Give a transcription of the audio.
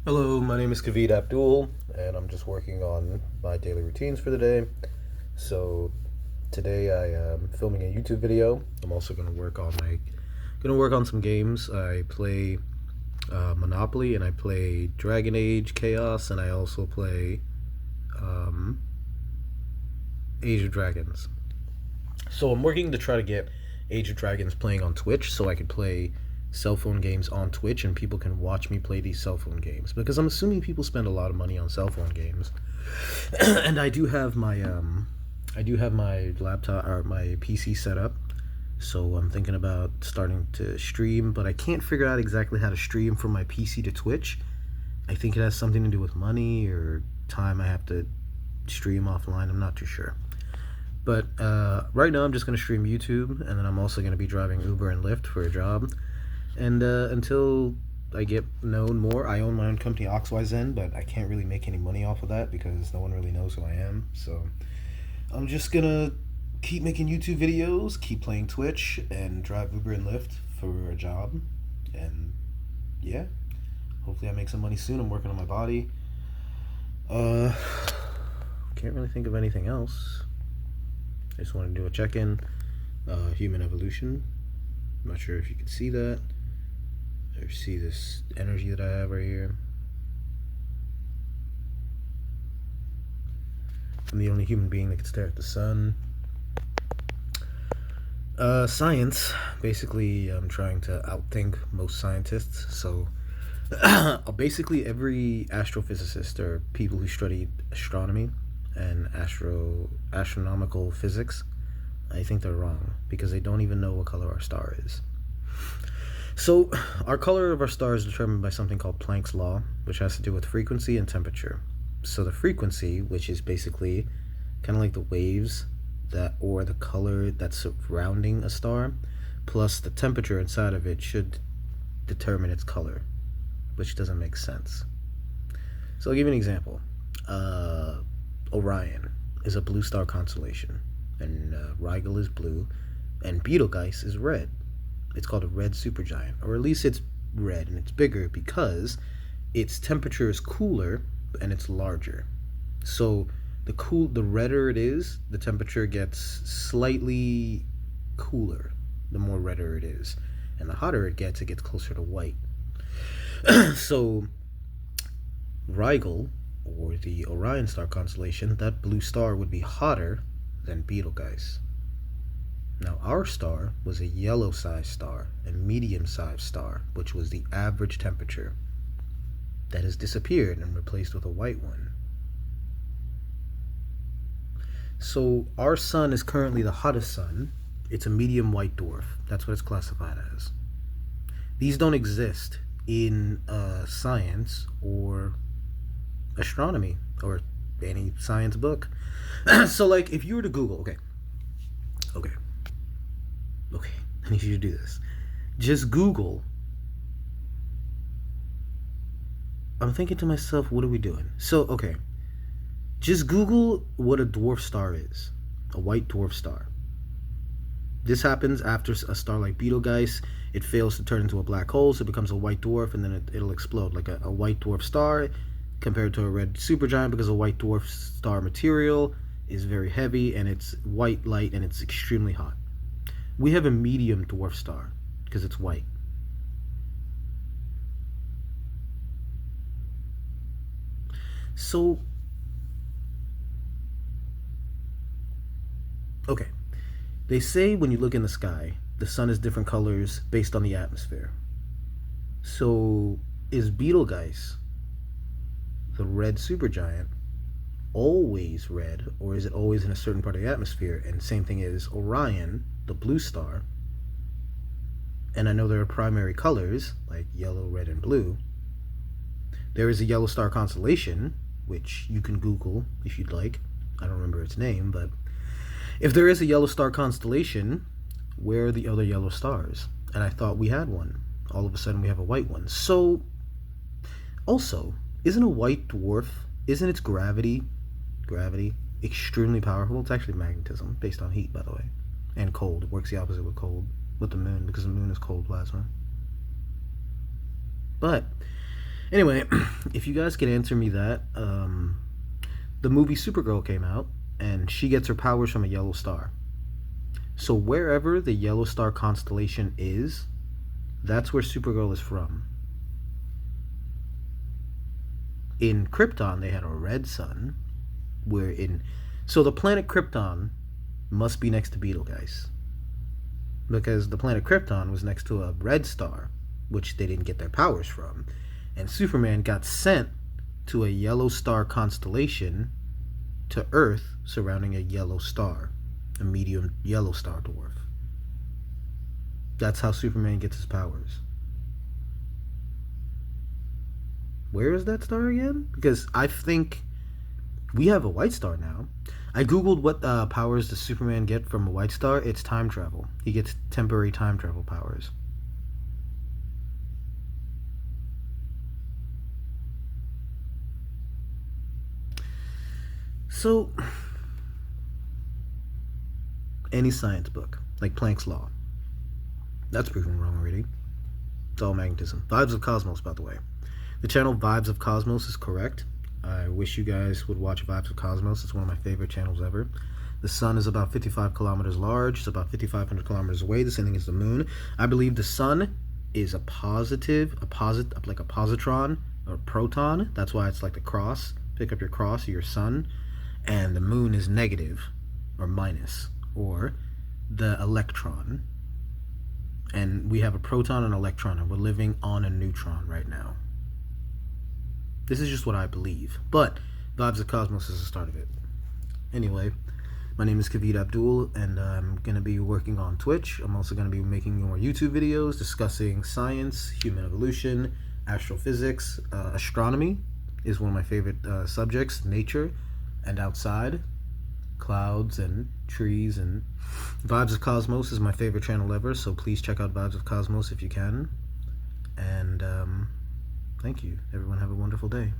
Hello, my name is Kavid Abdul, and I'm just working on my daily routines for the day. So today I am filming a YouTube video. I'm also gonna work on some games. I play Monopoly, and I play Dragon Age Chaos, and I also play um, Age of Dragons. So I'm working to try to get Age of Dragons playing on Twitch, so I could play cell phone games on Twitch and people can watch me play these cell phone games, because I'm assuming people spend a lot of money on cell phone games. And I do have my laptop or my PC set up. So I'm thinking about starting to stream, but I can't figure out exactly how to stream from my PC to Twitch. I think it has something to do with money or time I have to stream offline. I'm not too sure. But right now I'm just going to stream YouTube, and then I'm also going to be driving Uber and Lyft for a job. And until I get known more, I own my own company, OxYZen, but I can't really make any money off of that because no one really knows who I am. So I'm just going to keep making YouTube videos, keep playing Twitch, and drive Uber and Lyft for a job. And yeah, hopefully I make some money soon. I'm working on my body. Can't really think of anything else. I just want to do a check-in. Human evolution. I'm not sure if you can see that or see this energy that I have right here. I'm the only human being that can stare at the sun. Science. Basically, I'm trying to outthink most scientists. So, basically, every astrophysicist or people who study astronomy and astronomical physics, I think they're wrong because they don't even know what color our star is. So, our color of our star is determined by something called Planck's law, which has to do with frequency and temperature. So, the frequency, which is basically kind of like the waves that or the color that's surrounding a star, plus the temperature inside of it should determine its color, which doesn't make sense. So, I'll give you an example. Orion is a blue star constellation, and Rigel is blue, and Betelgeuse is red. It's called a red supergiant, or at least it's red and it's bigger because its temperature is cooler and it's larger. So the redder it is, the temperature gets slightly cooler the more redder it is, and the hotter it gets closer to white. So Rigel, or the Orion star constellation, that blue star would be hotter than Betelgeuse. Now, our star was a yellow-sized star, a medium-sized star, which was the average temperature. That has disappeared and replaced with a white one. So, our sun is currently the hottest sun. It's a medium white dwarf. That's what it's classified as. These don't exist in science or astronomy or any science book. So, like, if you were to Google, okay, I need you to do this. Just Google. I'm thinking to myself, what are we doing? So, okay, just Google what a dwarf star is. A white dwarf star. This happens after a star like Betelgeuse. It fails to turn into a black hole, so it becomes a white dwarf, and then it'll explode. Like a white dwarf star compared to a red supergiant, because a white dwarf star material is very heavy, and it's white light, and it's extremely hot. We have a medium dwarf star because it's white. So, okay, they say when you look in the sky, the sun is different colors based on the atmosphere. So, is Betelgeuse, the red supergiant, always red, or is it always in a certain part of the atmosphere? And same thing is Orion, the blue star. And I know there are primary colors like yellow, red, and blue. There is a yellow star constellation, which you can Google if you'd like. I don't remember its name, but if there is a yellow star constellation, where are the other yellow stars? And I thought we had one. All of a sudden we have a white one. So, also, isn't a white dwarf, isn't its gravity extremely powerful? It's actually magnetism based on heat, by the way, and cold. It works the opposite with cold, with the moon, because the moon is cold plasma. But Anyway, if you guys can answer me that, the movie Supergirl came out, and she gets her powers from a yellow star. So wherever the yellow star constellation is, that's where Supergirl is from. In Krypton, they had a red sun. So the planet Krypton must be next to Betelgeuse, because the planet Krypton was next to a red star, which they didn't get their powers from, and Superman got sent to a yellow star constellation to Earth surrounding a yellow star, a medium yellow star dwarf. That's how Superman gets his powers. Where is that star again? Because I think we have a white star now. I googled what powers does Superman get from a white star. It's time travel. He gets temporary time travel powers. So, any science book, like Planck's Law, that's proven wrong already. It's all magnetism. Vibes of Cosmos, by the way. The channel Vibes of Cosmos is correct. I wish you guys would watch Vibes of Cosmos. It's one of my favorite channels ever. The sun is about 55 kilometers large. It's about 5,500 kilometers away. The same thing as the moon. I believe the sun is like a positron or a proton. That's why it's like the cross. Pick up your cross or your sun. And the moon is negative or minus, or the electron. And we have a proton and electron, and we're living on a neutron right now. This is just what I believe, but Vibes of Cosmos is the start of it. Anyway, my name is Kavit Abdul, and I'm going to be working on Twitch. I'm also going to be making more YouTube videos discussing science, human evolution, astrophysics. Astronomy is one of my favorite subjects, nature and outside, clouds and trees. And Vibes of Cosmos is my favorite channel ever, so please check out Vibes of Cosmos if you can. And thank you. Everyone have a wonderful day.